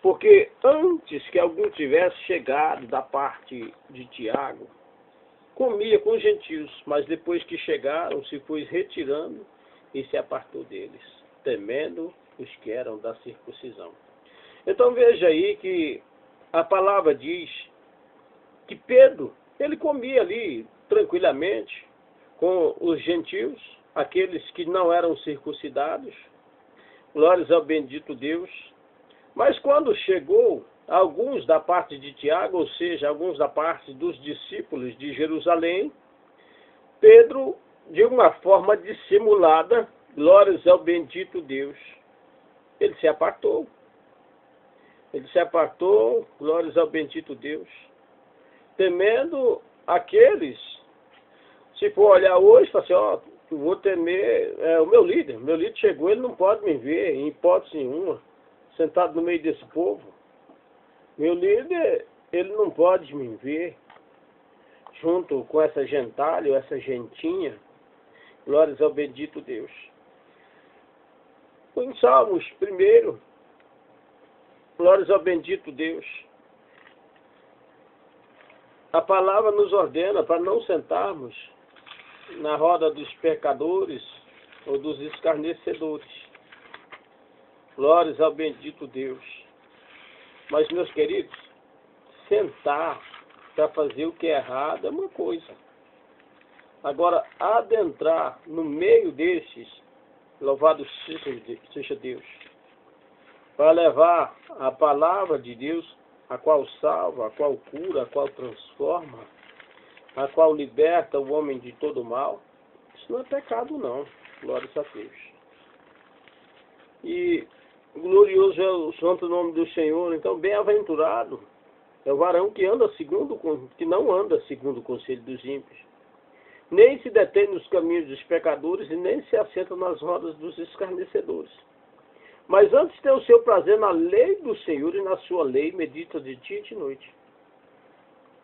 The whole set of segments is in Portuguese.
Porque antes que algum tivesse chegado da parte de Tiago, comia com os gentios, mas depois que chegaram, se foi retirando e se apartou deles, temendo os que eram da circuncisão. Então veja aí que a palavra diz que Pedro, ele comia ali tranquilamente com os gentios, aqueles que não eram circuncidados, glórias ao bendito Deus. Mas quando chegou alguns da parte de Tiago, ou seja, alguns da parte dos discípulos de Jerusalém, Pedro, de uma forma dissimulada, glórias ao bendito Deus, ele se apartou. Ele se apartou, glórias ao bendito Deus, temendo aqueles, se for olhar hoje, fala assim, ó, eu vou temer o meu líder chegou, ele não pode me ver, em hipótese nenhuma, sentado no meio desse povo. Meu líder, ele não pode me ver junto com essa gentalha, essa gentinha, glórias ao bendito Deus. Em Salmos, primeiro, glórias ao bendito Deus. A palavra nos ordena para não sentarmos na roda dos pecadores ou dos escarnecedores. Glórias ao bendito Deus. Mas, meus queridos, sentar para fazer o que é errado é uma coisa. Agora, adentrar no meio desses, louvado seja Deus, para levar a palavra de Deus, a qual salva, a qual cura, a qual transforma, a qual liberta o homem de todo mal, isso não é pecado não, glória a Deus. E glorioso é o santo nome do Senhor. Então, bem-aventurado é o varão que não anda segundo o conselho dos ímpios, nem se detém nos caminhos dos pecadores e nem se assenta nas rodas dos escarnecedores. Mas antes tem o seu prazer na lei do Senhor, e na sua lei medita de dia e de noite.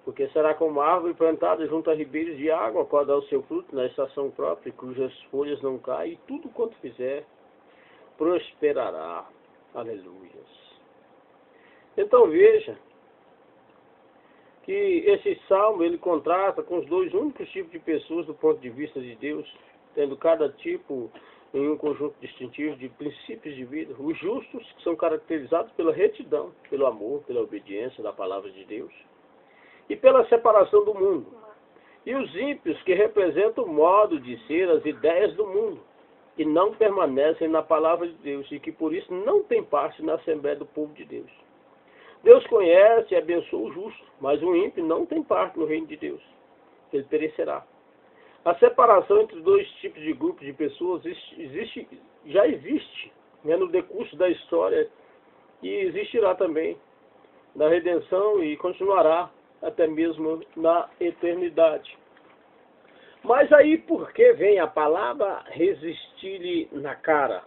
Porque será como árvore plantada junto a ribeiros de água, qual dá o seu fruto na estação própria, cujas folhas não caem, e tudo quanto fizer prosperará. Aleluias. Então veja que esse salmo ele contrasta com os dois únicos tipos de pessoas do ponto de vista de Deus, tendo cada tipo em um conjunto distintivo de princípios de vida. Os justos, que são caracterizados pela retidão, pelo amor, pela obediência da palavra de Deus e pela separação do mundo. E os ímpios, que representam o modo de ser, as ideias do mundo, que não permanecem na palavra de Deus e que por isso não têm parte na Assembleia do povo de Deus. Deus conhece e abençoa o justo, mas o ímpio não tem parte no reino de Deus. Ele perecerá. A separação entre dois tipos de grupos de pessoas já existe, né, no decurso da história, e existirá também na redenção e continuará até mesmo na eternidade. Mas aí por que vem a palavra resistir-lhe na cara?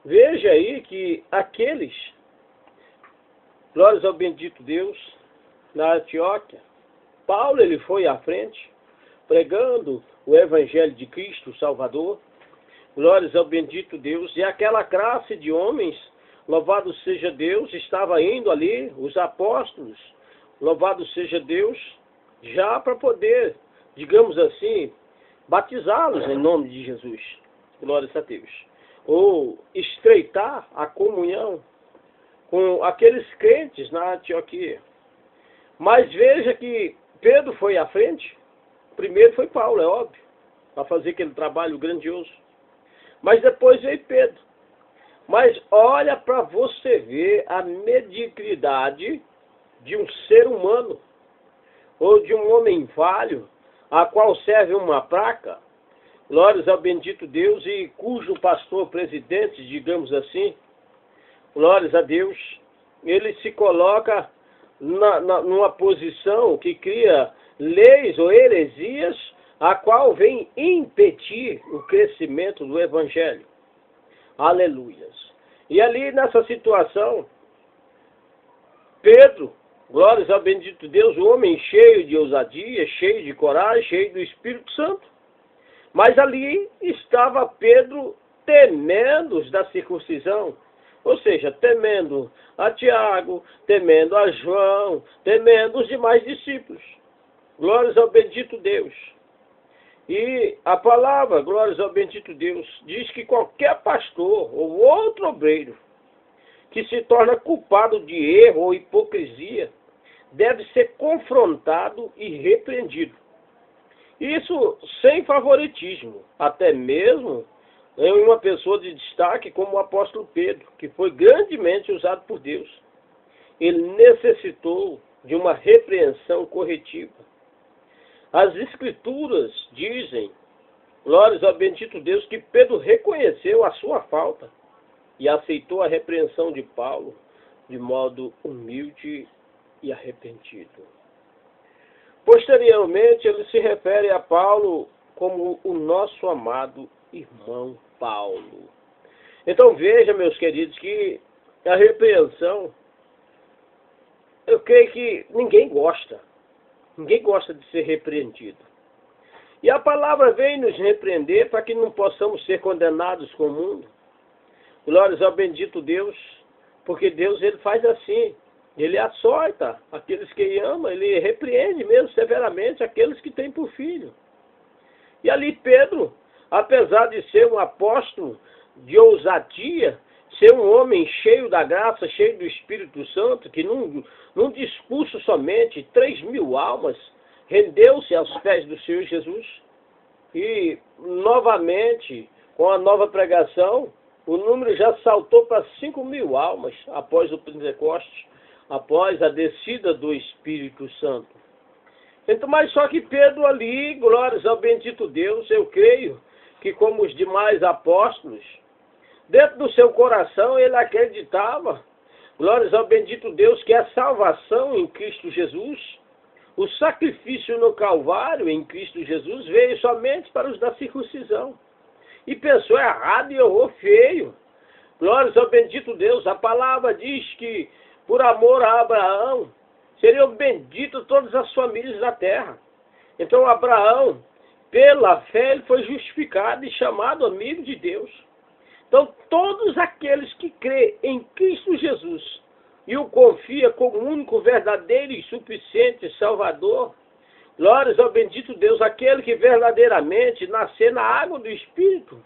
Veja aí que aqueles, glórias ao bendito Deus, na Antioquia, Paulo ele foi à frente, pregando o Evangelho de Cristo, Salvador, glórias ao bendito Deus, e aquela classe de homens, louvado seja Deus, estava indo ali, os apóstolos, louvado seja Deus, já para poder, digamos assim, batizá-los em nome de Jesus, glórias a Deus, ou estreitar a comunhão com aqueles crentes na Antioquia. Mas veja que Pedro foi à frente. Primeiro foi Paulo, é óbvio, para fazer aquele trabalho grandioso. Mas depois veio Pedro. Mas olha para você ver a mediocridade de um ser humano, ou de um homem falho, a qual serve uma placa, glórias ao bendito Deus, e cujo pastor presidente, digamos assim, glórias a Deus, ele se coloca numa posição que cria leis ou heresias, a qual vem impedir o crescimento do Evangelho. Aleluias. E ali nessa situação, Pedro, glórias ao bendito Deus, o homem cheio de ousadia, cheio de coragem, cheio do Espírito Santo. Mas ali estava Pedro temendo os da circuncisão, ou seja, temendo a Tiago, temendo a João, temendo os demais discípulos. Glórias ao bendito Deus. E a palavra, glórias ao bendito Deus, diz que qualquer pastor ou outro obreiro que se torna culpado de erro ou hipocrisia deve ser confrontado e repreendido. Isso sem favoritismo, até mesmo em uma pessoa de destaque como o apóstolo Pedro, que foi grandemente usado por Deus. Ele necessitou de uma repreensão corretiva. As Escrituras dizem, glórias ao bendito Deus, que Pedro reconheceu a sua falta e aceitou a repreensão de Paulo de modo humilde e arrependido. Posteriormente, ele se refere a Paulo como o nosso amado irmão Paulo. Então veja, meus queridos, que a repreensão, eu creio que ninguém gosta. Ninguém gosta de ser repreendido. E a palavra vem nos repreender para que não possamos ser condenados com o mundo. Glórias ao bendito Deus, porque Deus ele faz assim. Ele açoita aqueles que ama, ele repreende mesmo severamente aqueles que têm por filho. E ali Pedro, apesar de ser um apóstolo de ousadia, ser um homem cheio da graça, cheio do Espírito Santo, que num discurso somente, 3.000 almas, rendeu-se aos pés do Senhor Jesus. E, novamente, com a nova pregação, o número já saltou para 5.000 almas após o Pentecoste, após a descida do Espírito Santo. Então, mas só que Pedro ali, glórias ao bendito Deus, eu creio que como os demais apóstolos, dentro do seu coração ele acreditava, glórias ao bendito Deus, que a salvação em Cristo Jesus, o sacrifício no Calvário em Cristo Jesus veio somente para os da circuncisão. E pensou errado e errou feio. Glórias ao bendito Deus, a palavra diz que por amor a Abraão, seriam benditas todas as famílias da terra. Então Abraão, pela fé, ele foi justificado e chamado amigo de Deus. Então todos aqueles que crêem em Cristo Jesus e o confia como único, verdadeiro e suficiente Salvador, glórias ao bendito Deus, aquele que verdadeiramente nascer na água do Espírito,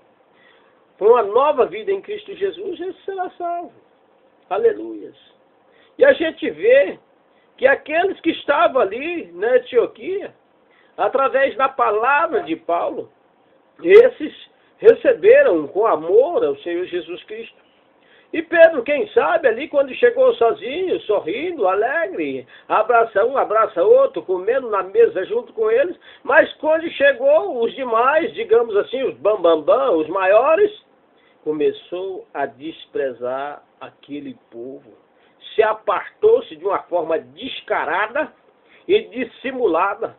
com uma nova vida em Cristo Jesus, ele será salvo. Aleluias. E a gente vê que aqueles que estavam ali na Antioquia, através da palavra de Paulo, esses receberam com amor ao Senhor Jesus Cristo. E Pedro, quem sabe, ali quando chegou sozinho, sorrindo, alegre, abraça um, abraça outro, comendo na mesa junto com eles, mas quando chegou os demais, digamos assim, os bambambam, os maiores, começou a desprezar aquele povo. Se apartou-se de uma forma descarada e dissimulada,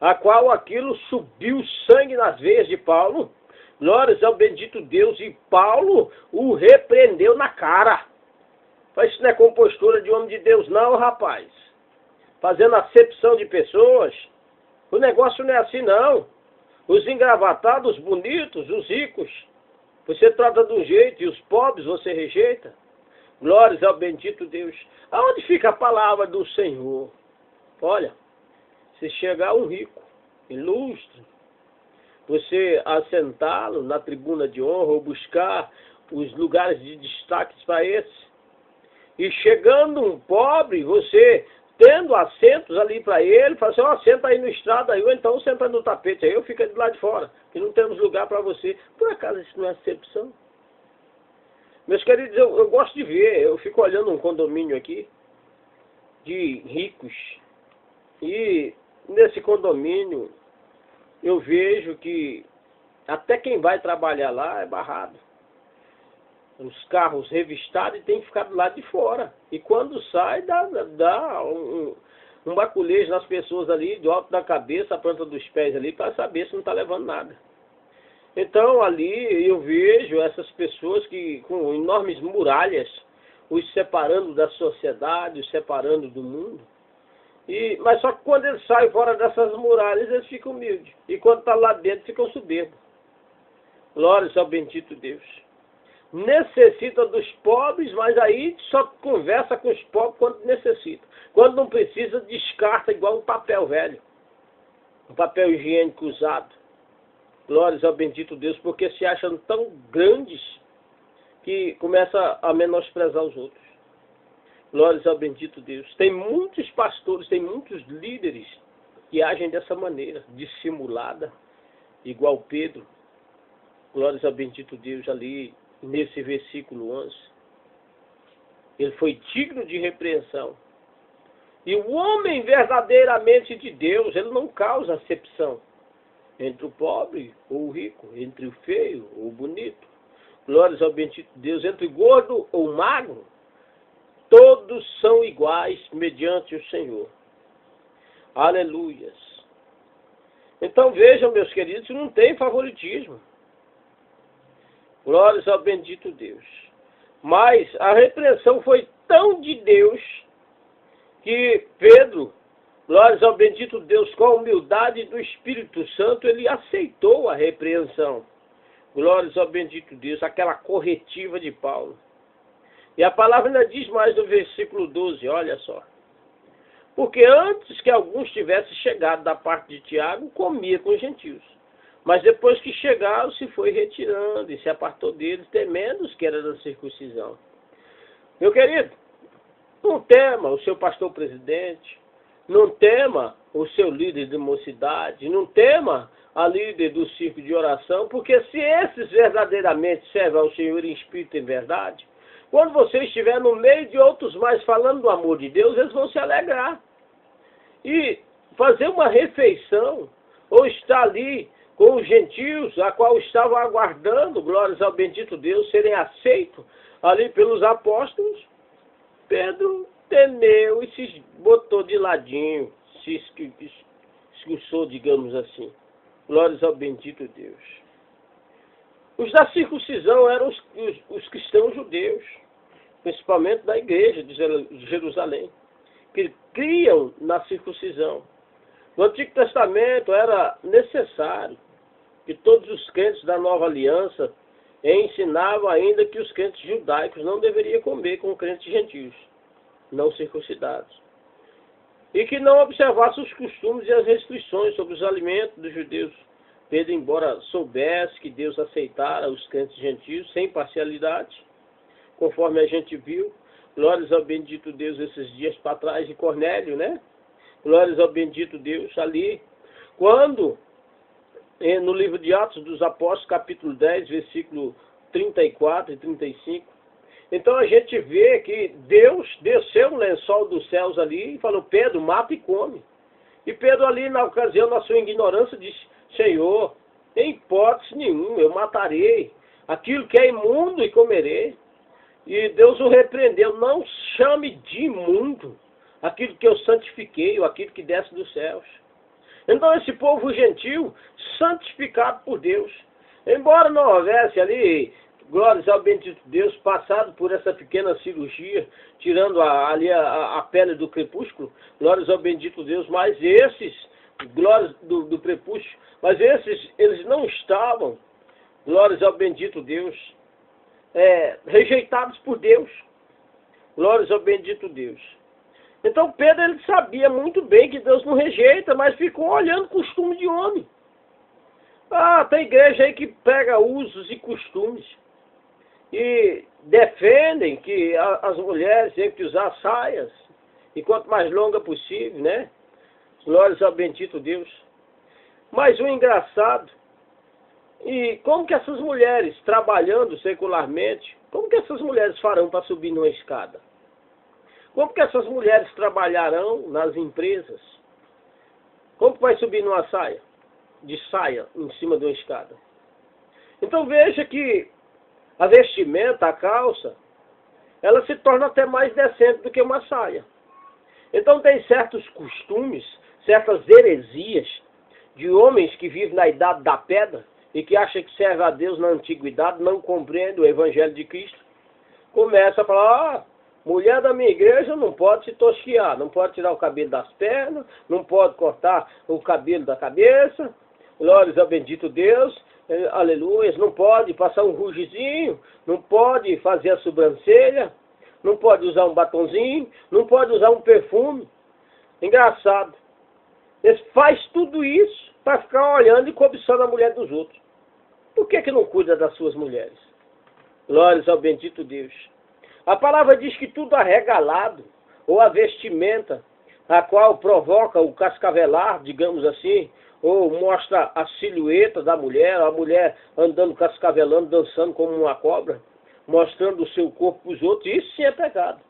a qual aquilo subiu sangue nas veias de Paulo. Glórias ao bendito Deus, e Paulo o repreendeu na cara. Mas isso não é compostura de homem de Deus não, rapaz. Fazendo acepção de pessoas. O negócio não é assim não. Os engravatados, os bonitos, os ricos, você trata de um jeito, e os pobres você rejeita. Glórias ao bendito Deus. Aonde fica a palavra do Senhor? Olha, se chegar um rico, ilustre, você assentá-lo na tribuna de honra ou buscar os lugares de destaque para esse. E chegando um pobre, você tendo assentos ali para ele, fala assim, ó, senta aí no estrado aí, ou então senta no tapete aí, eu fico de lá de fora, que não temos lugar para você. Por acaso isso não é acepção? Meus queridos, eu gosto de ver, eu fico olhando um condomínio aqui, de ricos, e nesse condomínio eu vejo que até quem vai trabalhar lá é barrado. Os carros revistados e tem que ficar do lado de fora. E quando sai, dá um baculejo nas pessoas ali, do alto da cabeça, a planta dos pés ali, para saber se não está levando nada. Então ali eu vejo essas pessoas que com enormes muralhas, os separando da sociedade, os separando do mundo. Mas só que quando eles saem fora dessas muralhas, eles ficam humildes. E quando está lá dentro, ficam soberbos. Glórias ao bendito Deus. necessita dos pobres, mas aí só conversa com os pobres quando necessita. Quando não precisa, descarta igual um papel velho, um papel higiênico usado. Glórias ao bendito Deus, porque se acham tão grandes que começa a menosprezar os outros. Glórias ao bendito Deus. Tem muitos pastores, tem muitos líderes que agem dessa maneira, dissimulada, igual Pedro. Glórias ao bendito Deus ali, nesse versículo 11. Ele foi digno de repreensão. E o homem verdadeiramente de Deus, ele não causa acepção entre o pobre ou o rico, entre o feio ou o bonito. Glórias ao bendito Deus, entre o gordo ou o magro. Todos são iguais mediante o Senhor. Aleluias. Então vejam, meus queridos, não tem favoritismo. Glórias ao bendito Deus. Mas a repreensão foi tão de Deus que Pedro, glórias ao bendito Deus, com a humildade do Espírito Santo, ele aceitou a repreensão. Glórias ao bendito Deus, aquela corretiva de Paulo. E a palavra ainda diz mais no versículo 12, olha só. Porque antes que alguns tivessem chegado da parte de Tiago, comia com os gentios. Mas depois que chegaram, se foi retirando e se apartou deles, temendo os que eram da circuncisão. Meu querido, não tema o seu pastor presidente, não tema o seu líder de mocidade, não tema a líder do círculo de oração, porque se esses verdadeiramente servem ao Senhor em espírito e em verdade, quando você estiver no meio de outros mais falando do amor de Deus, eles vão se alegrar. E fazer uma refeição, ou estar ali com os gentios, a qual estavam aguardando, glórias ao bendito Deus, serem aceitos ali pelos apóstolos, Pedro temeu e se botou de ladinho, se escuçou, digamos assim. Glórias ao bendito Deus. Os da circuncisão eram os cristãos judeus, principalmente da igreja de Jerusalém, que criam na circuncisão. No Antigo Testamento era necessário que todos os crentes da Nova Aliança ensinavam ainda que os crentes judaicos não deveriam comer com crentes gentios, não circuncidados. E que não observassem os costumes e as restrições sobre os alimentos dos judeus. Pedro, embora soubesse que Deus aceitara os crentes gentios sem parcialidade, conforme a gente viu, glórias ao bendito Deus esses dias para trás de Cornélio, né? Glórias ao bendito Deus ali. Quando, no livro de Atos dos Apóstolos, capítulo 10, versículo 34 e 35, então a gente vê que Deus desceu um lençol dos céus ali e falou, Pedro, mata e come. E Pedro ali, na ocasião, na sua ignorância, disse, Senhor, em hipótese nenhuma, eu matarei aquilo que é imundo e comerei. E Deus o repreendeu, não chame de imundo aquilo que eu santifiquei, ou aquilo que desce dos céus. Então esse povo gentil, santificado por Deus, embora não houvesse ali, glórias ao bendito Deus, passado por essa pequena cirurgia, tirando ali a pele do crepúsculo, glórias ao bendito Deus, mas esses, glórias do prepúcio, mas esses, eles não estavam, glórias ao bendito Deus, rejeitados por Deus, glórias ao bendito Deus. Então Pedro, ele sabia muito bem que Deus não rejeita, mas ficou olhando costume de homem. Ah, tem igreja aí que pega usos e costumes e defendem que as mulheres têm que usar saias, e quanto mais longa possível, né? Glórias ao bendito Deus. Mas o engraçado, e como que essas mulheres, trabalhando secularmente, como que essas mulheres farão para subir numa escada? Como que essas mulheres trabalharão nas empresas? Como que vai subir numa saia? De saia, em cima de uma escada. Então veja que a vestimenta, a calça, ela se torna até mais decente do que uma saia. Então tem certos costumes, certas heresias de homens que vivem na idade da pedra e que acham que serve a Deus na antiguidade, não compreendem o Evangelho de Cristo. Começa a falar, mulher da minha igreja não pode se tosquiar, não pode tirar o cabelo das pernas, não pode cortar o cabelo da cabeça, glórias ao bendito Deus, aleluia, não pode passar um rugezinho, não pode fazer a sobrancelha, não pode usar um batonzinho, não pode usar um perfume. Engraçado. Ele faz tudo isso para ficar olhando e cobiçando a mulher dos outros. Por que não cuida das suas mulheres? Glórias ao bendito Deus. A palavra diz que tudo arregalado, ou a vestimenta, a qual provoca o cascavelar, digamos assim, ou mostra a silhueta da mulher, a mulher andando cascavelando, dançando como uma cobra, mostrando o seu corpo para os outros, isso sim é pecado.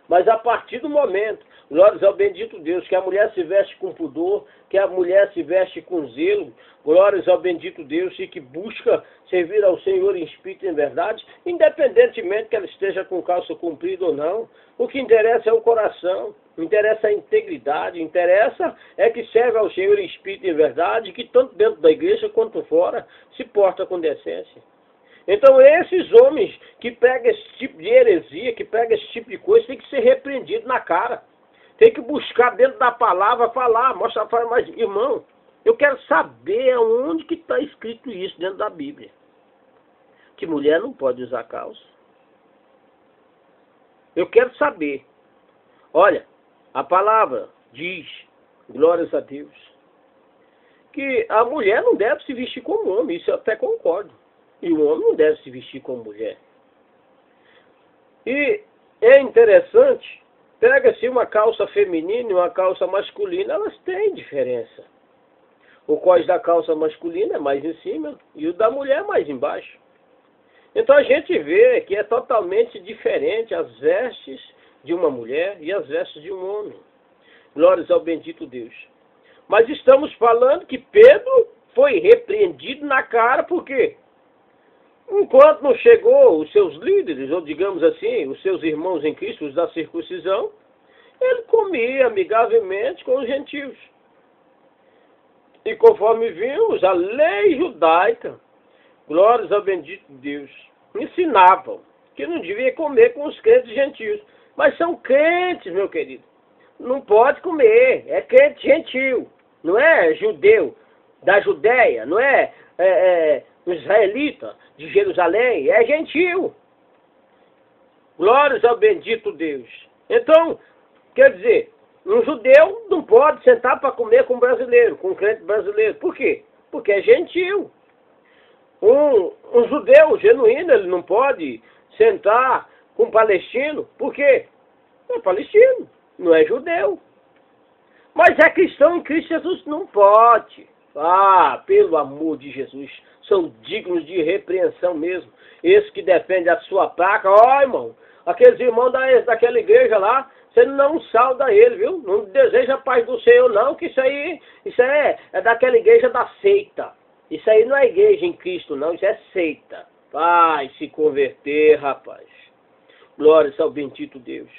Mas a partir do momento, glórias ao bendito Deus, que a mulher se veste com pudor, que a mulher se veste com zelo, glórias ao bendito Deus, e que busca servir ao Senhor em espírito e em verdade, independentemente que ela esteja com calça comprida ou não, o que interessa é o coração, interessa a integridade, interessa é que serve ao Senhor em espírito e em verdade, que tanto dentro da igreja quanto fora se porta com decência. Então esses homens que pegam esse tipo de heresia, que pegam esse tipo de coisa, tem que ser repreendido na cara. Tem que buscar dentro da palavra, falar, mostrar, falar, mas irmão, eu quero saber onde que está escrito isso dentro da Bíblia. Que mulher não pode usar calça. Eu quero saber. Olha, a palavra diz, glórias a Deus, que a mulher não deve se vestir como homem, isso eu até concordo. E o homem não deve se vestir como mulher. E é interessante, pega-se uma calça feminina e uma calça masculina, elas têm diferença. O cós da calça masculina é mais em cima e o da mulher é mais embaixo. Então a gente vê que é totalmente diferente as vestes de uma mulher e as vestes de um homem. Glórias ao bendito Deus. Mas estamos falando que Pedro foi repreendido na cara, por quê? Enquanto não chegou os seus líderes, ou digamos assim, os seus irmãos em Cristo, os da circuncisão, ele comia amigavelmente com os gentios. E conforme vimos, a lei judaica, glórias ao bendito Deus, ensinavam que não devia comer com os crentes gentios. Mas são crentes, meu querido. Não pode comer, é crente gentil, não é judeu da Judéia, não é israelita de Jerusalém, é gentil. Glórias ao bendito Deus. Então, quer dizer, um judeu não pode sentar para comer com um brasileiro, com um crente brasileiro. Por quê? Porque é gentil. Um judeu genuíno, ele não pode sentar com um palestino. Por quê? É palestino, não é judeu. Mas é cristão em Cristo Jesus, não pode. Ah, pelo amor de Jesus, são dignos de repreensão mesmo. Esse que defende a sua placa, ó irmão, aqueles irmãos daquela igreja lá, você não sauda ele, viu? Não deseja a paz do Senhor não, que isso é daquela igreja da seita. Isso aí não é igreja em Cristo não, isso é seita. Vai se converter, rapaz. Glórias ao bendito Deus.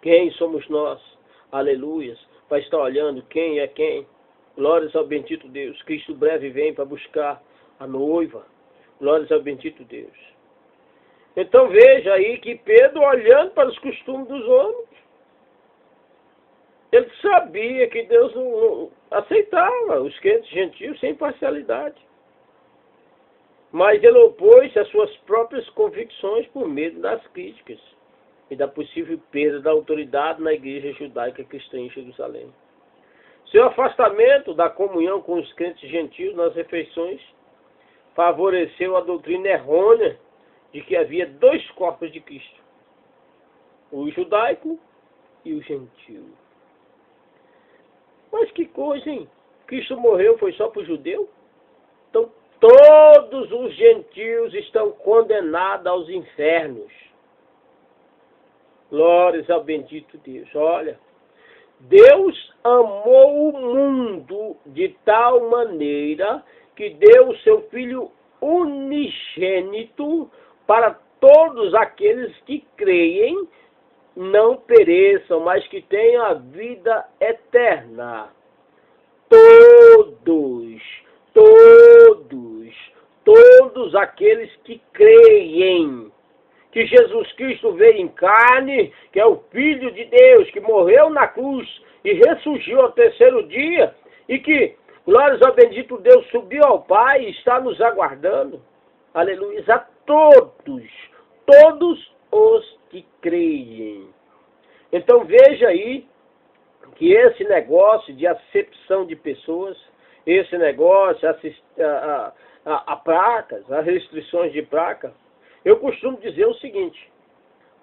Quem somos nós? Aleluias. Vai estar olhando quem é quem. Glórias ao bendito Deus. Cristo breve vem para buscar a noiva. Glórias ao bendito Deus. Então veja aí que Pedro, olhando para os costumes dos homens, ele sabia que Deus não aceitava os crentes gentios sem parcialidade. Mas ele opôs-se às suas próprias convicções por medo das críticas e da possível perda da autoridade na igreja judaica cristã em Jerusalém. Seu afastamento da comunhão com os crentes gentios nas refeições favoreceu a doutrina errônea de que havia dois corpos de Cristo, o judaico e o gentio. Mas que coisa, hein? Cristo morreu foi só para o judeu? Então todos os gentios estão condenados aos infernos. Glórias ao bendito Deus. Olha, Deus amou o mundo de tal maneira que deu o seu Filho unigênito para todos aqueles que creem, não pereçam, mas que tenham a vida eterna. Todos aqueles que creem que Jesus Cristo veio em carne, que é o Filho de Deus, que morreu na cruz e ressurgiu ao terceiro dia, e que Glórias ao bendito Deus, subiu ao Pai e está nos aguardando. Aleluia. A todos os que creem. Então veja aí que esse negócio de acepção de pessoas, esse negócio, a placas, as restrições de placa, eu costumo dizer o seguinte: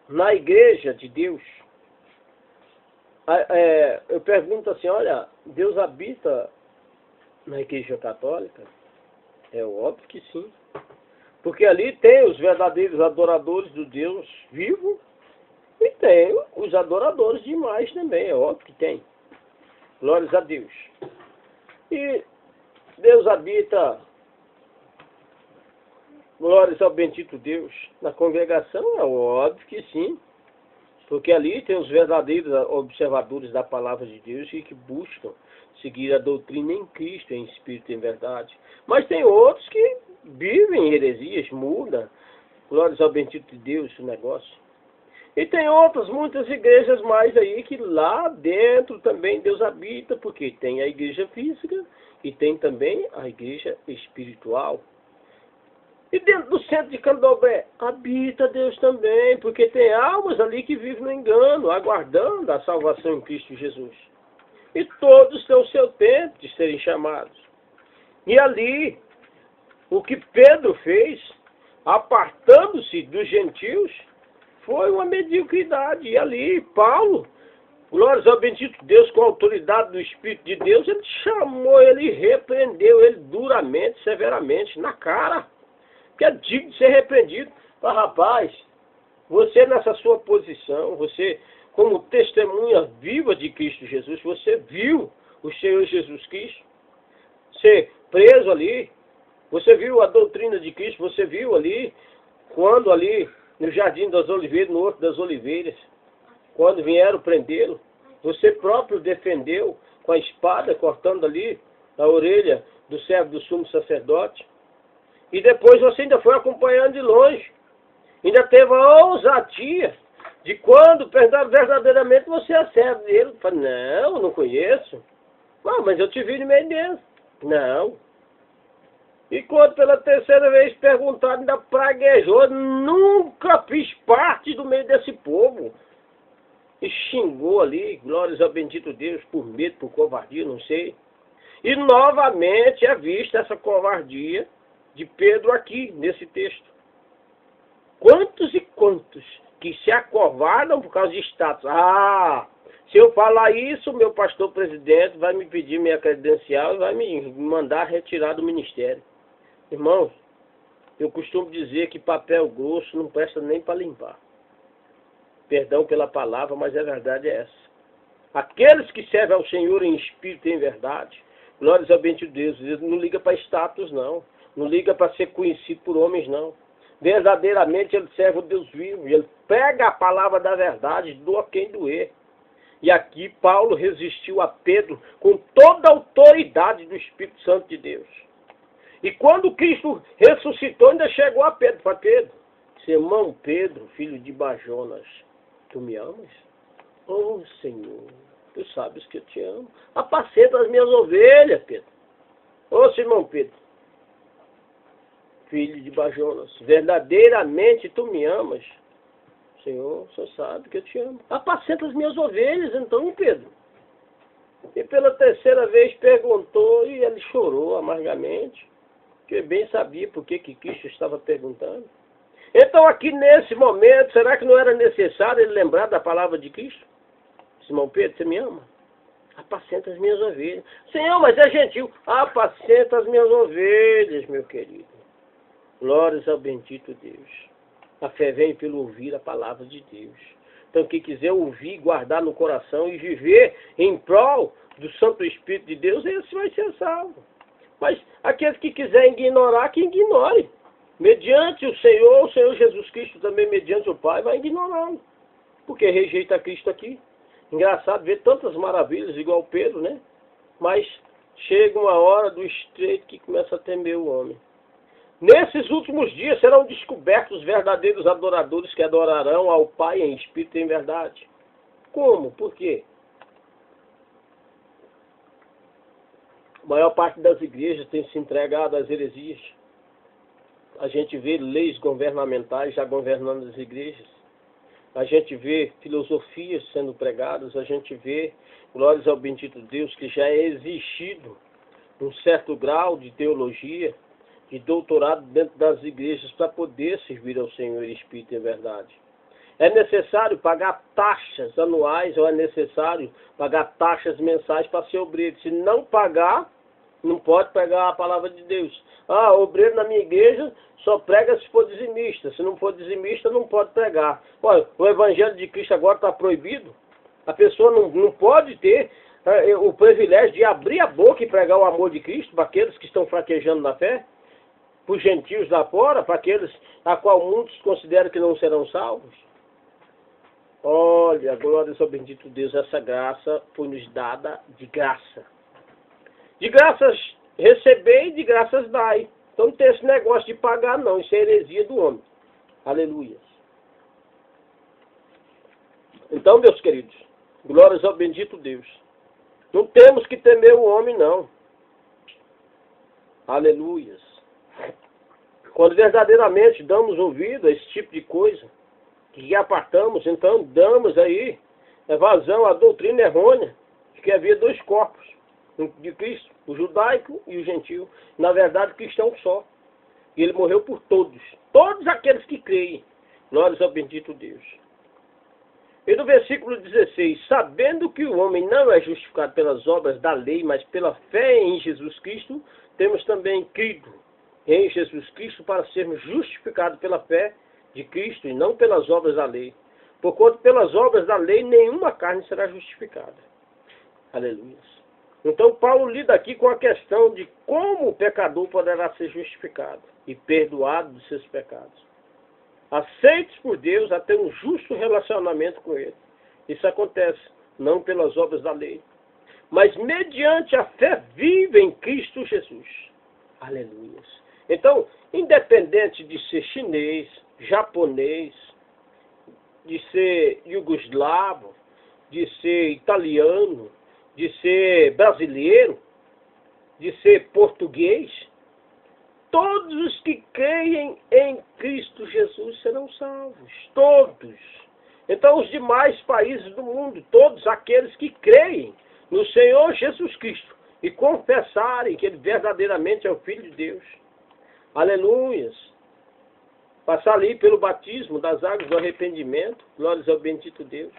na igreja de Deus, eu pergunto assim, olha, Deus habita na igreja católica? É óbvio que sim. Porque ali tem os verdadeiros adoradores do Deus vivo e tem os adoradores demais também, é óbvio que tem. Glórias a Deus. E Deus habita, glórias ao bendito Deus, na congregação? É óbvio que sim. Porque ali tem os verdadeiros observadores da palavra de Deus e que buscam seguir a doutrina em Cristo, em espírito e em verdade. Mas tem outros que vivem heresias, mudam. Glórias ao bendito de Deus, o negócio. E tem outras, muitas igrejas mais aí, que lá dentro também Deus habita, porque tem a igreja física e tem também a igreja espiritual. E dentro do centro de Candomblé habita Deus também, porque tem almas ali que vivem no engano, aguardando a salvação em Cristo Jesus. E todos têm o seu tempo de serem chamados. E ali, o que Pedro fez, apartando-se dos gentios, foi uma mediocridade. E ali, Paulo, glórias ao bendito Deus, com a autoridade do Espírito de Deus, ele chamou, ele repreendeu ele duramente, severamente, na cara. Que é digno de ser repreendido. Mas, rapaz, você nessa sua posição, você como testemunha viva de Cristo Jesus, você viu o Senhor Jesus Cristo ser preso ali, você viu a doutrina de Cristo, você viu ali, quando ali no Jardim das Oliveiras, no Horto das Oliveiras, quando vieram prendê-lo, você próprio defendeu com a espada, cortando ali a orelha do servo do sumo sacerdote. E depois você ainda foi acompanhando de longe. Ainda teve a ousadia de quando verdadeiramente você acerta ele. Fala, não conheço. Ah, mas eu te vi no meio deles. Não. E quando pela terceira vez perguntaram, ainda praguejou. Nunca fiz parte do meio desse povo. E xingou ali, glórias ao bendito Deus, por medo, por covardia, não sei. E novamente é vista essa covardia de Pedro aqui, nesse texto. Quantos e quantos que se acovardam por causa de status. Ah, se eu falar isso, meu pastor presidente vai me pedir minha credencial e vai me mandar retirar do ministério. Irmãos, eu costumo dizer que papel grosso não presta nem para limpar. Perdão pela palavra, mas a verdade é essa. Aqueles que servem ao Senhor em espírito e em verdade, glórias ao bendito Deus, Deus não liga para status, não. Não liga para ser conhecido por homens, não. Verdadeiramente ele serve o Deus vivo. Ele pega a palavra da verdade, doa quem doer. E aqui Paulo resistiu a Pedro com toda a autoridade do Espírito Santo de Deus. E quando Cristo ressuscitou, ainda chegou a Pedro. Falei, Pedro, irmão Pedro, filho de Bajonas, tu me amas? Oh, Senhor, tu sabes que eu te amo. Apacenta as minhas ovelhas, Pedro. Ô, irmão Pedro, filho de Bajonas, verdadeiramente tu me amas? Senhor, o Senhor sabe que eu te amo. Apacenta as minhas ovelhas, então, Pedro. E pela terceira vez perguntou e ele chorou amargamente, porque bem sabia por que Cristo estava perguntando. Então aqui nesse momento, será que não era necessário ele lembrar da palavra de Cristo? Simão Pedro, você me ama? Apacenta as minhas ovelhas. Senhor, mas é gentil. Apacenta as minhas ovelhas, meu querido. Glórias ao bendito Deus. A fé vem pelo ouvir a palavra de Deus. Então quem quiser ouvir, guardar no coração e viver em prol do Santo Espírito de Deus, esse vai ser salvo. Mas aqueles que quiserem ignorar, que ignore. Mediante o Senhor Jesus Cristo também, mediante o Pai, vai ignorá-lo. Porque rejeita Cristo aqui. Engraçado ver tantas maravilhas, igual Pedro, né? Mas chega uma hora do estreito que começa a temer o homem. Nesses últimos dias serão descobertos os verdadeiros adoradores que adorarão ao Pai em espírito e em verdade. Como? Por quê? A maior parte das igrejas tem se entregado às heresias. A gente vê leis governamentais já governando as igrejas. A gente vê filosofias sendo pregadas. A gente vê, glórias ao bendito Deus, que já é exigido um certo grau de teologia, de doutorado dentro das igrejas para poder servir ao Senhor em espírito e em verdade. É necessário pagar taxas anuais ou é necessário pagar taxas mensais para ser obreiro. Se não pagar, não pode pregar a palavra de Deus. Ah, obreiro na minha igreja só prega se for dizimista. Se não for dizimista, não pode pregar. Olha, o evangelho de Cristo agora está proibido. A pessoa não pode ter o privilégio de abrir a boca e pregar o amor de Cristo para aqueles que estão fraquejando na fé, para os gentios lá fora, para aqueles a qual muitos consideram que não serão salvos. Olha, glória ao bendito Deus, essa graça foi nos dada de graça. De graças recebei, de graças dai. Então não tem esse negócio de pagar não, isso é heresia do homem. Aleluia. Então, meus queridos, glórias ao bendito Deus. Não temos que temer o homem, não. Aleluias. Quando verdadeiramente damos ouvido a esse tipo de coisa, que apartamos, então damos aí vazão à doutrina errônea de que havia dois corpos de Cristo, o judaico e o gentio. Na verdade, Cristo é um só. E ele morreu por todos. Todos aqueles que creem. Glórias ao bendito Deus. E no versículo 16, sabendo que o homem não é justificado pelas obras da lei, mas pela fé em Jesus Cristo, temos também crido em Jesus Cristo para sermos justificados pela fé de Cristo e não pelas obras da lei. Porquanto pelas obras da lei nenhuma carne será justificada. Aleluia. Então Paulo lida aqui com a questão de como o pecador poderá ser justificado e perdoado dos seus pecados. Aceites por Deus a ter um justo relacionamento com Ele. Isso acontece não pelas obras da lei, mas mediante a fé viva em Cristo Jesus. Aleluia. Então, independente de ser chinês, japonês, de ser iugoslavo, de ser italiano, de ser brasileiro, de ser português, todos os que creem em Cristo Jesus serão salvos. Todos. Então, os demais países do mundo, todos aqueles que creem no Senhor Jesus Cristo e confessarem que Ele verdadeiramente é o Filho de Deus. Aleluias. Passar ali pelo batismo das águas do arrependimento, glórias ao bendito Deus.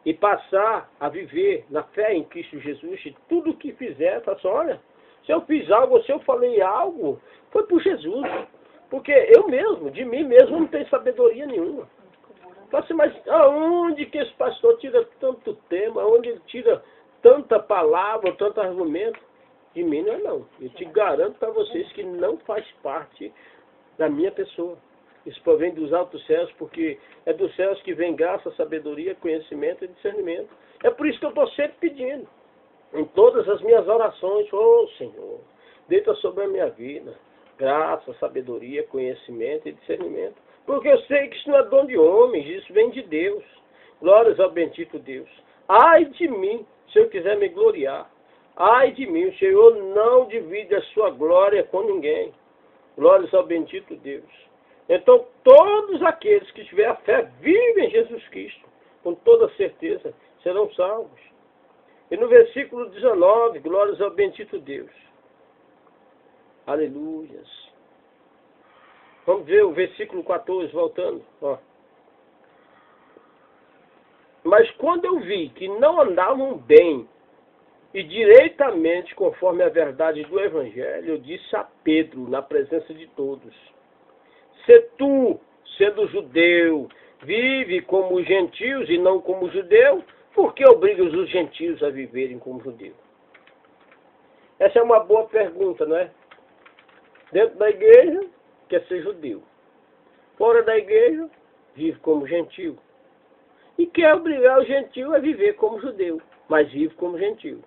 E passar a viver na fé em Cristo Jesus e tudo o que fizer, tá só, olha, se eu fiz algo, se eu falei algo, foi por Jesus. Porque eu mesmo, de mim mesmo, não tenho sabedoria nenhuma. Fala assim, mas aonde que esse pastor tira tanto tema, aonde ele tira tanta palavra, tanto argumento? De mim não é não. Eu te garanto para vocês que não faz parte da minha pessoa. Isso provém dos altos céus, porque é dos céus que vem graça, sabedoria, conhecimento e discernimento. É por isso que eu estou sempre pedindo, em todas as minhas orações, Senhor, deita sobre a minha vida, graça, sabedoria, conhecimento e discernimento. Porque eu sei que isso não é dom de homens, isso vem de Deus. Glórias ao bendito Deus. Ai de mim, se eu quiser me gloriar. Ai de mim, o Senhor não divide a sua glória com ninguém. Glórias ao bendito Deus. Então, todos aqueles que tiverem a fé, vivem em Jesus Cristo, com toda certeza, serão salvos. E no versículo 19, glórias ao bendito Deus. Aleluias. Vamos ver o versículo 14, voltando. Ó. Mas quando eu vi que não andavam bem e direitamente conforme a verdade do Evangelho, eu disse a Pedro, na presença de todos, se tu, sendo judeu, vive como os gentios e não como judeu, por que obrigas os gentios a viverem como judeu? Essa é uma boa pergunta, não é? Dentro da igreja, quer ser judeu. Fora da igreja, vive como gentio. E quer obrigar o gentio a viver como judeu, mas vive como gentio.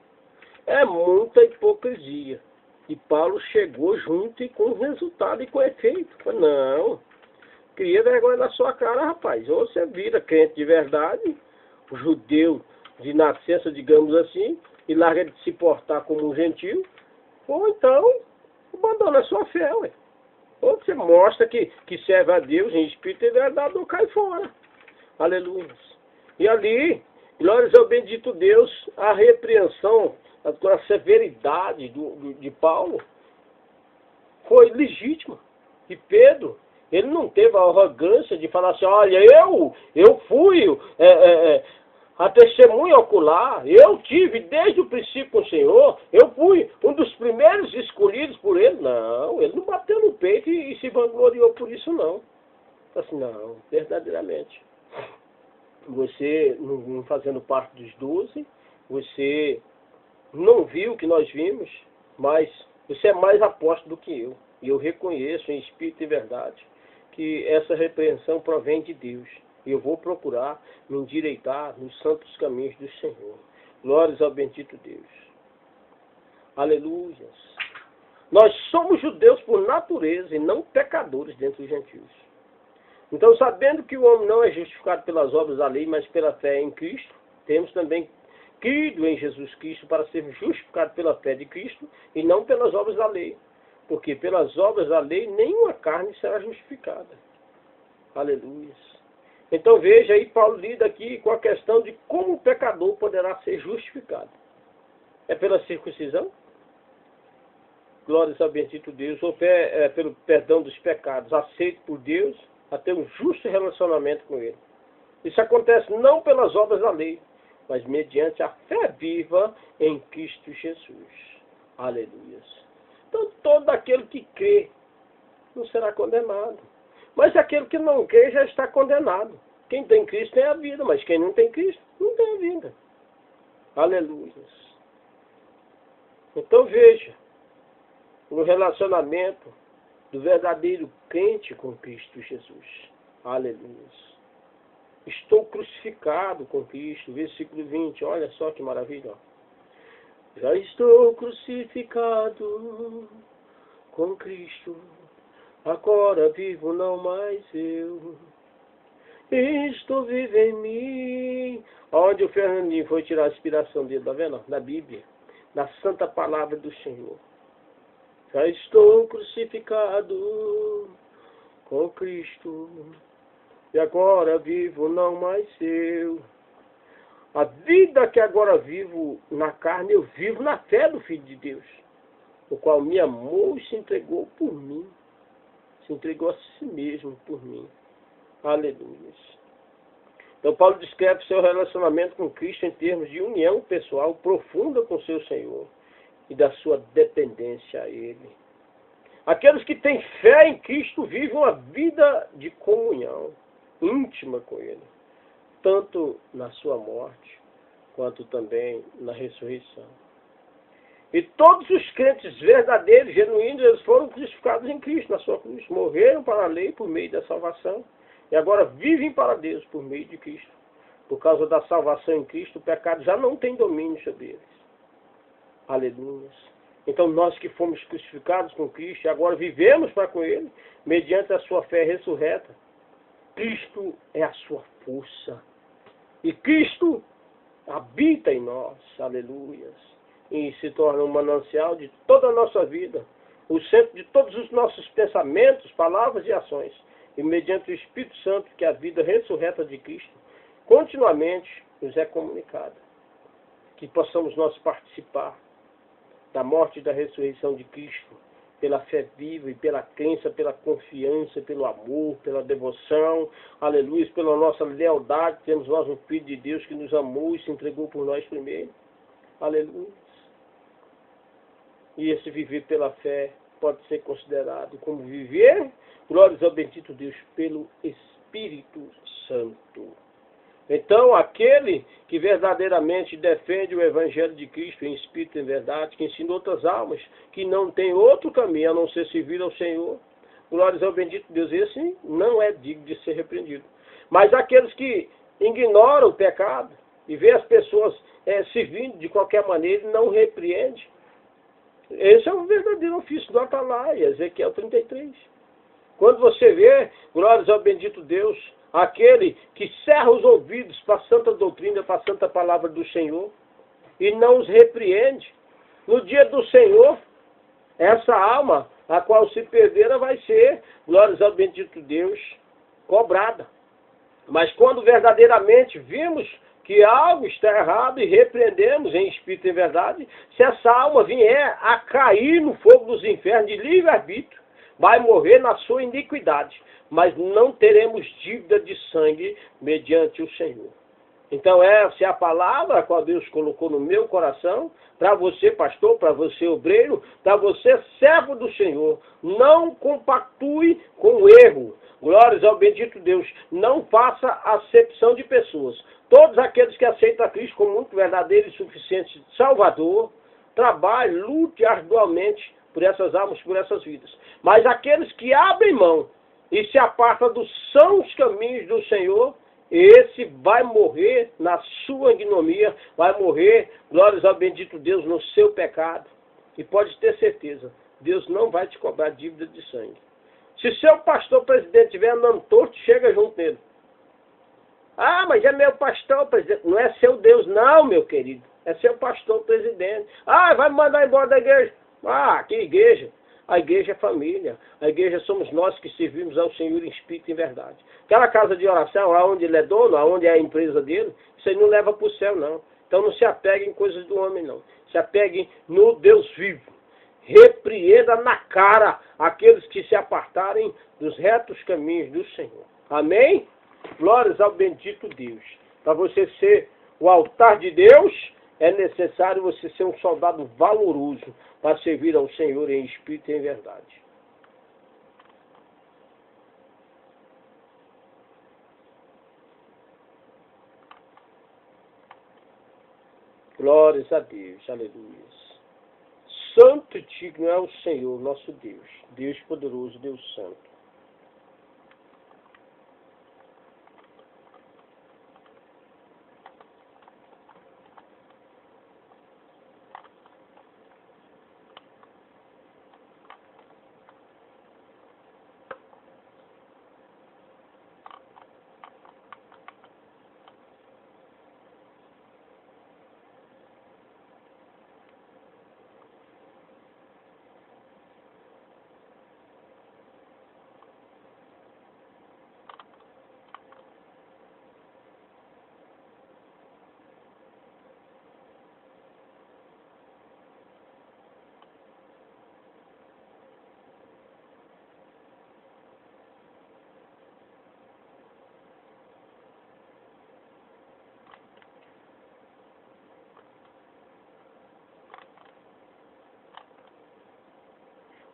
É muita hipocrisia. E Paulo chegou junto e com resultado e com efeito. Não, cria vergonha na sua cara, rapaz. Ou você vira crente de verdade, judeu de nascença, digamos assim, e larga de se portar como um gentio, ou então abandona a sua fé, ué. Ou você mostra que serve a Deus em espírito e verdade, ou cai fora. Aleluia. E ali, glórias ao bendito Deus, a repreensão, a severidade de Paulo foi legítima. E Pedro, ele não teve a arrogância de falar assim, olha, eu fui a testemunha ocular, eu tive desde o princípio com o Senhor, eu fui um dos primeiros escolhidos por ele. Não, ele não bateu no peito e se vangloriou por isso, não. Assim, não, verdadeiramente. Você, não fazendo parte dos 12, você não viu o que nós vimos, mas você é mais apóstolo do que eu. E eu reconheço em espírito e verdade que essa repreensão provém de Deus. E eu vou procurar me endireitar nos santos caminhos do Senhor. Glórias ao bendito Deus. Aleluia. Nós somos judeus por natureza e não pecadores dentre os gentios. Então, sabendo que o homem não é justificado pelas obras da lei, mas pela fé em Cristo, temos também crido em Jesus Cristo para ser justificado pela fé de Cristo e não pelas obras da lei. Porque pelas obras da lei nenhuma carne será justificada. Aleluia. Então veja aí, Paulo lida aqui com a questão de como o pecador poderá ser justificado. É pela circuncisão? Glórias ao bendito Deus. Ou pelo perdão dos pecados, aceito por Deus, a ter um justo relacionamento com Ele. Isso acontece não pelas obras da lei, mas mediante a fé viva em Cristo Jesus. Aleluia. Então, todo aquele que crê não será condenado. Mas aquele que não crê já está condenado. Quem tem Cristo tem a vida, mas quem não tem Cristo não tem a vida. Aleluia. Então veja, no relacionamento do verdadeiro crente com Cristo Jesus. Aleluia. Estou crucificado com Cristo. Versículo 20, olha só que maravilha. Já estou crucificado com Cristo. Agora vivo não mais eu. Cristo vive em mim. Onde o Fernandinho foi tirar a inspiração dele, tá vendo? Na Bíblia. Na santa palavra do Senhor. Já estou crucificado com Cristo, e agora vivo não mais eu. A vida que agora vivo na carne, eu vivo na fé do Filho de Deus, o qual me amou e se entregou por mim. Se entregou a si mesmo por mim. Aleluia. Então Paulo descreve seu relacionamento com Cristo em termos de união pessoal profunda com seu Senhor e da sua dependência a Ele. Aqueles que têm fé em Cristo vivem uma vida de comunhão íntima com Ele, tanto na sua morte, quanto também na ressurreição. E todos os crentes verdadeiros, genuínos, eles foram crucificados em Cristo, na sua cruz. Morreram para a lei por meio da salvação, e agora vivem para Deus por meio de Cristo. Por causa da salvação em Cristo, o pecado já não tem domínio sobre eles. Aleluia. Então nós que fomos crucificados com Cristo e agora vivemos para com Ele, mediante a sua fé ressurreta, Cristo é a sua força. E Cristo habita em nós, aleluia. E se torna um manancial de toda a nossa vida, o centro de todos os nossos pensamentos, palavras e ações. E mediante o Espírito Santo, que é a vida ressurreta de Cristo, continuamente nos é comunicada. Que possamos nós participar da morte e da ressurreição de Cristo, pela fé viva e pela crença, pela confiança, pelo amor, pela devoção, aleluia, pela nossa lealdade. Temos nós um Filho de Deus que nos amou e se entregou por nós primeiro, aleluia. E esse viver pela fé pode ser considerado como viver, glórias ao bendito Deus, pelo Espírito Santo. Então, aquele que verdadeiramente defende o Evangelho de Cristo em espírito e em verdade, que ensina outras almas, que não tem outro caminho a não ser servir ao Senhor, glórias ao bendito Deus, esse não é digno de ser repreendido. Mas aqueles que ignoram o pecado e vê as pessoas servindo de qualquer maneira e não repreende, esse é o verdadeiro ofício do Atalaia, Ezequiel 33. Quando você vê, glórias ao bendito Deus, aquele que cerra os ouvidos para a santa doutrina, para a santa palavra do Senhor, e não os repreende, no dia do Senhor, essa alma, a qual se perder, ela vai ser, glórias ao bendito Deus, cobrada. Mas quando verdadeiramente vimos que algo está errado e repreendemos em espírito e em verdade, se essa alma vier a cair no fogo dos infernos de livre-arbítrio, vai morrer na sua iniquidade, mas não teremos dívida de sangue mediante o Senhor. Então essa é a palavra a qual Deus colocou no meu coração, para você pastor, para você obreiro, para você servo do Senhor. Não compactue com o erro. Glórias ao bendito Deus. Não faça acepção de pessoas. Todos aqueles que aceitam a Cristo como muito verdadeiro e suficiente Salvador, trabalhe, lute arduamente por essas almas, por essas vidas. Mas aqueles que abrem mão e se apartam dos sãos caminhos do Senhor, esse vai morrer na sua ignomia, vai morrer, glórias ao bendito Deus, no seu pecado. E pode ter certeza, Deus não vai te cobrar dívida de sangue. Se seu pastor presidente estiver andando torto, chega junto nele. Ah, mas é meu pastor presidente. Não é seu Deus não, meu querido. É seu pastor presidente. Ah, vai me mandar embora da igreja. Ah, que igreja? A igreja é família. A igreja somos nós que servimos ao Senhor em espírito e em verdade. Aquela casa de oração, aonde ele é dono, aonde é a empresa dele, isso aí não leva para o céu, não. Então não se apegue em coisas do homem, não. Se apegue no Deus vivo. Repreenda na cara aqueles que se apartarem dos retos caminhos do Senhor. Amém? Glórias ao bendito Deus. Para você ser o altar de Deus, é necessário você ser um soldado valoroso para servir ao Senhor em espírito e em verdade. Glórias a Deus, aleluia. Santo e digno é o Senhor, nosso Deus, Deus poderoso, Deus santo.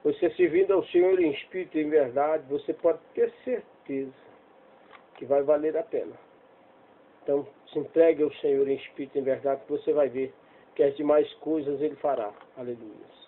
Você servindo ao Senhor em espírito e em verdade, você pode ter certeza que vai valer a pena. Então, se entregue ao Senhor em espírito e em verdade, que você vai ver que as demais coisas Ele fará. Aleluia.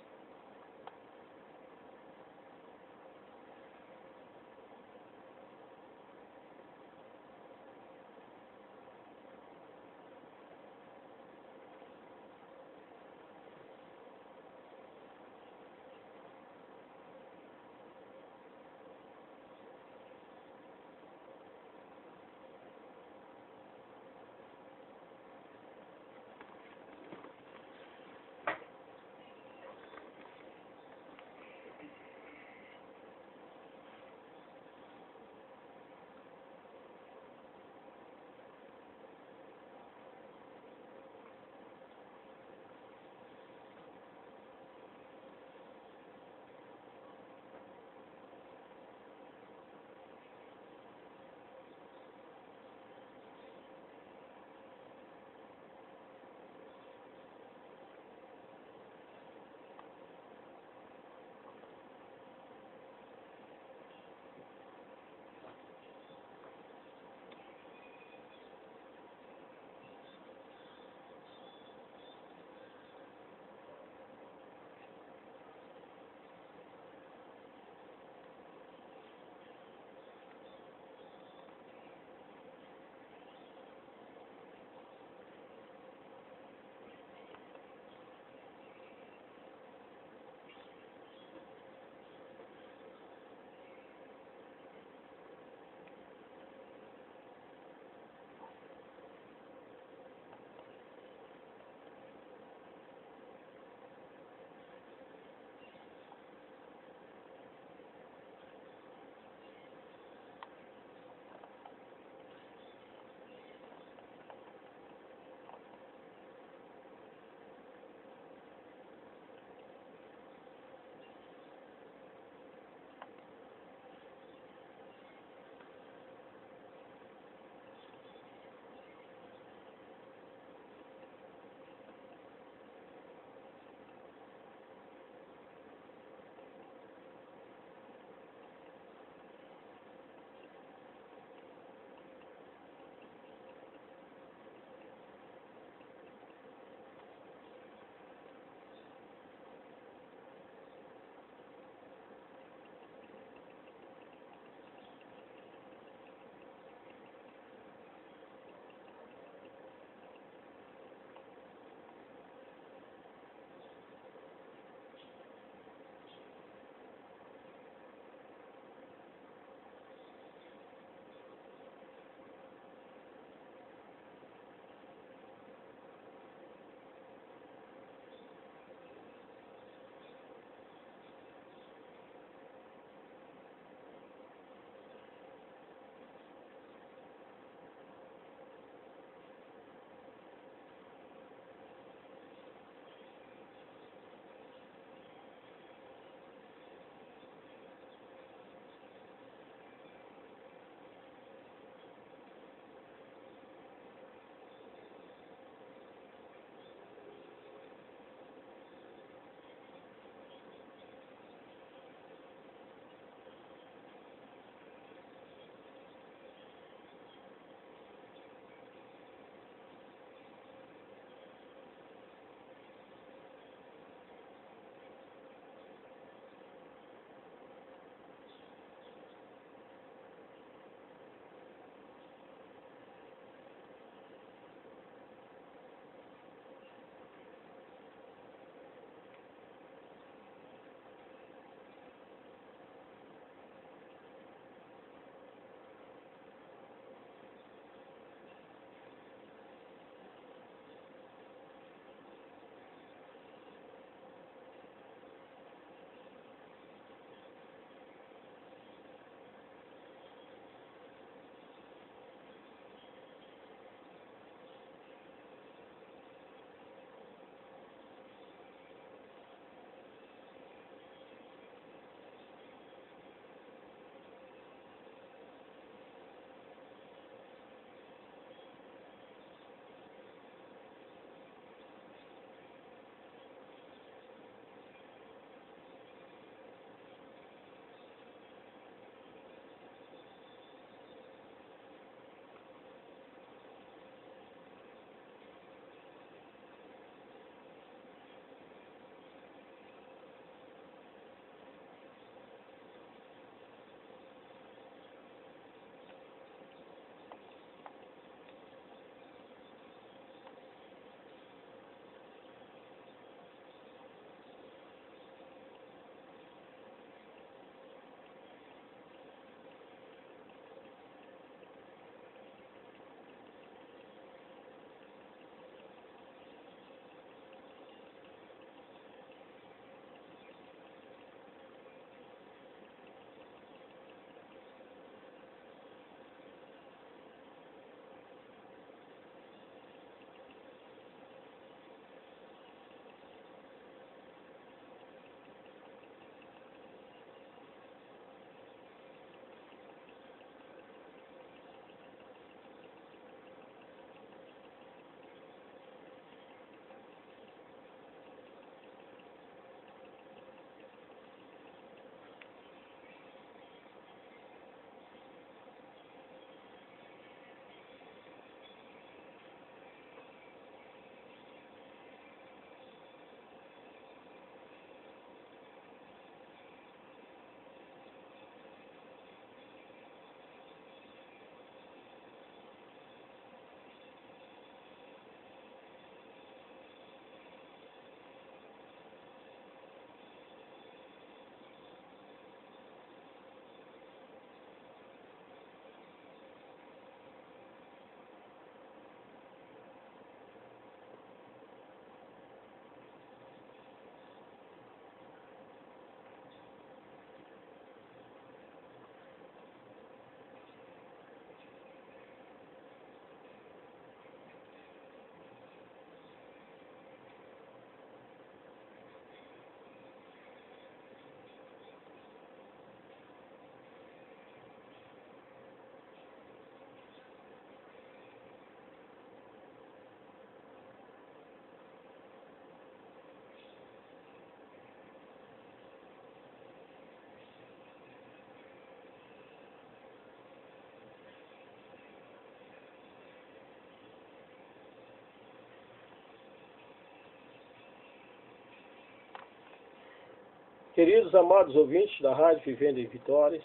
Queridos amados ouvintes da Rádio Vivendo em Vitórias,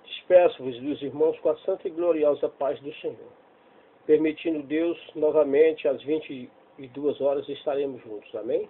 despeço-vos dos irmãos com a santa e gloriosa paz do Senhor. Permitindo Deus, novamente às 22 horas estaremos juntos. Amém?